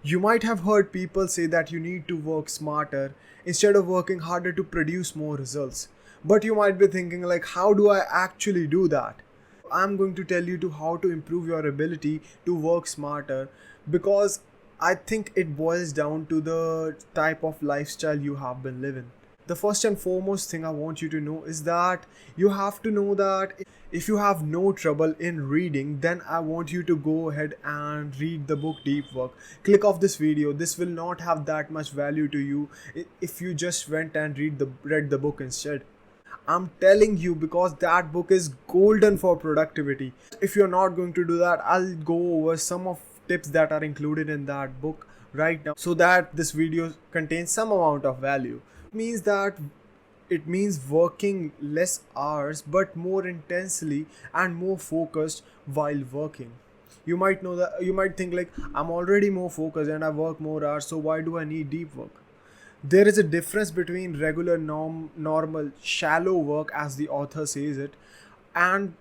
You might have heard people say that you need to work smarter instead of working harder to produce more results. But you might be thinking like, how do I actually do that? I'm going to tell you to how to improve your ability to work smarter, because I think it boils down to the type of lifestyle you have been living. The first and foremost thing I want you to know is that you have to know that if you have no trouble in reading, then I want you to go ahead and read the book Deep Work. Click off this video. This will not have that much value to you if you just went and read the book instead. I'm telling you, because that book is golden for productivity. If you're not going to do that, I'll go over some of tips that are included in that book right now so that this video contains some amount of value. Means that it means working less hours but more intensely and more focused while working. You might think like, I'm already more focused and I work more hours, so why do I need deep work? There is a difference between regular normal shallow work, as the author says it, and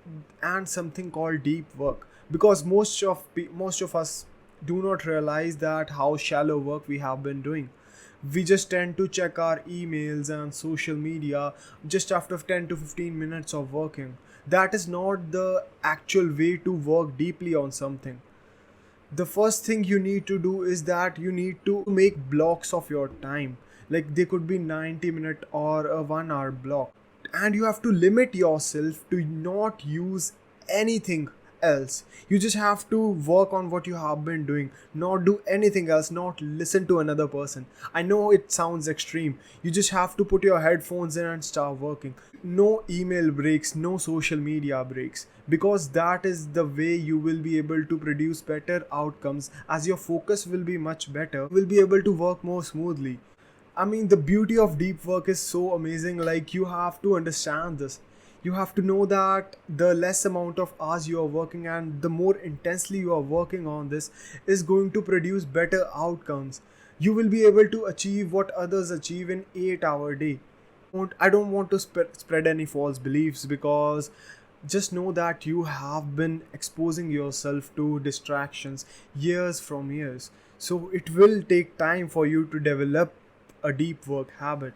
something called deep work, because most of us do not realize that how shallow work we have been doing. We just tend to check our emails and social media just after 10 to 15 minutes of working. That is not the actual way to work deeply on something. The first thing you need to do is that you need to make blocks of your time. Like, they could be 90-minute or a 1 hour block, and you have to limit yourself to not use anything else. You just have to work on what you have been doing, not do anything else, not listen to another person. I know it sounds extreme. You just have to put your headphones in and start working. No email breaks, no social media breaks, because that is the way you will be able to produce better outcomes, as your focus will be much better. You will be able to work more smoothly. I mean, the beauty of deep work is so amazing. Like, you have to understand this. You have to know that the less amount of hours you are working and the more intensely you are working on this is going to produce better outcomes. You will be able to achieve what others achieve in 8-hour day. I don't want to spread any false beliefs, because just know that you have been exposing yourself to distractions years from years. So it will take time for you to develop a deep work habit.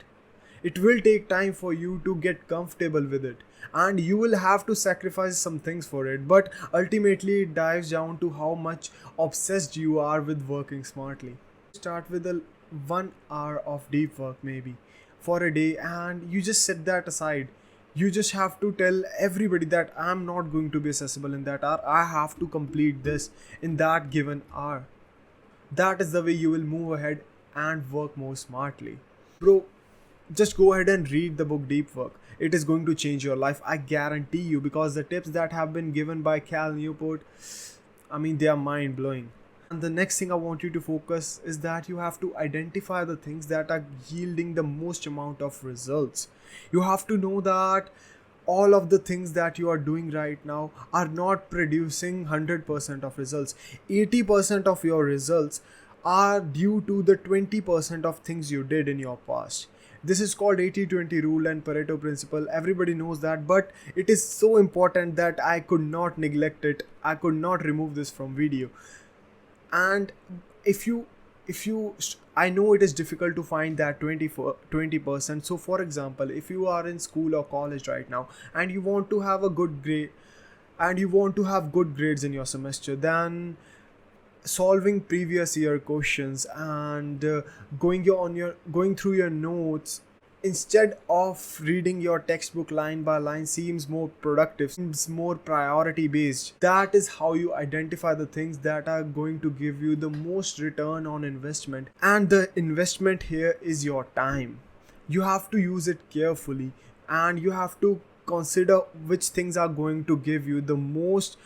It will take time for you to get comfortable with it, and you will have to sacrifice some things for it. But ultimately, it dives down to how much obsessed you are with working smartly. Start with a 1 hour of deep work, maybe for a day, and you just set that aside. You just have to tell everybody that I'm not going to be accessible in that hour. I have to complete this in that given hour. That is the way you will move ahead and work more smartly. Bro, just go ahead and read the book Deep Work. It is going to change your life, I guarantee you, because the tips that have been given by Cal Newport, I mean, they are mind blowing. And the next thing I want you to focus is that you have to identify the things that are yielding the most amount of results. You have to know that all of the things that you are doing right now are not producing 100% of results. 80% of your results are due to the 20% of things you did in your past. This is called 80-20 rule and Pareto principle. Everybody knows that, but it is so important that I could not neglect it. I could not remove this from video. And if you I know it is difficult to find that 20%. So for example, if you are in school or college right now and you want to have a good grade and you want to have good grades in your semester, then solving previous year questions and going through your notes instead of reading your textbook line by line seems more productive, seems more priority based. That is how you identify the things that are going to give you the most return on investment, and the investment here is your time. You have to use it carefully, and you have to consider which things are going to give you the most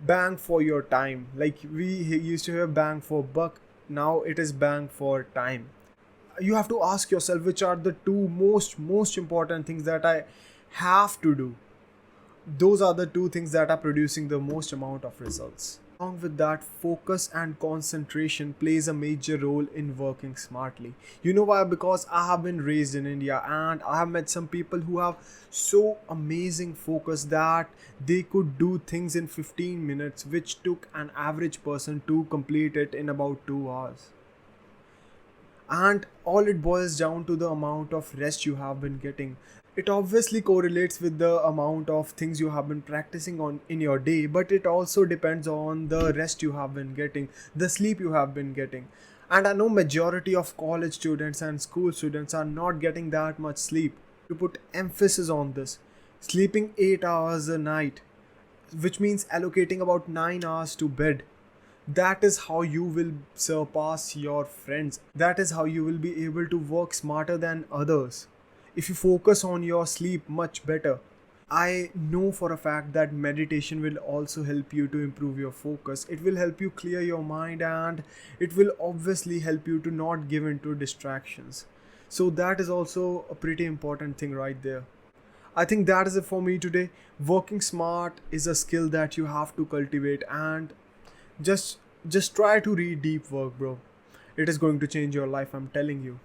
bang for your time. Like, we used to have bang for buck, now it is bang for time. You have to ask yourself, which are the two most important things that I have to do. Those are the two things that are producing the most amount of results. Along with that, focus and concentration plays a major role in working smartly. You know why? Because I have been raised in India and I have met some people who have so amazing focus that they could do things in 15 minutes which took an average person to complete it in about 2 hours. And all it boils down to the amount of rest you have been getting. It obviously correlates with the amount of things you have been practicing on in your day, but it also depends on the rest you have been getting, the sleep you have been getting. And I know majority of college students and school students are not getting that much sleep. To put emphasis on this, sleeping 8 hours a night, which means allocating about 9 hours to bed, that is how you will surpass your friends. That is how you will be able to work smarter than others. If you focus on your sleep much better. I know for a fact that meditation will also help you to improve your focus. It will help you clear your mind, and it will obviously help you to not give into distractions. So that is also a pretty important thing right there. I think that is it for me today. Working smart is a skill that you have to cultivate, and just just try to read deep work, bro. It is going to change your life, I'm telling you.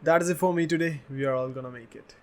That is it for me today. We are all gonna make it.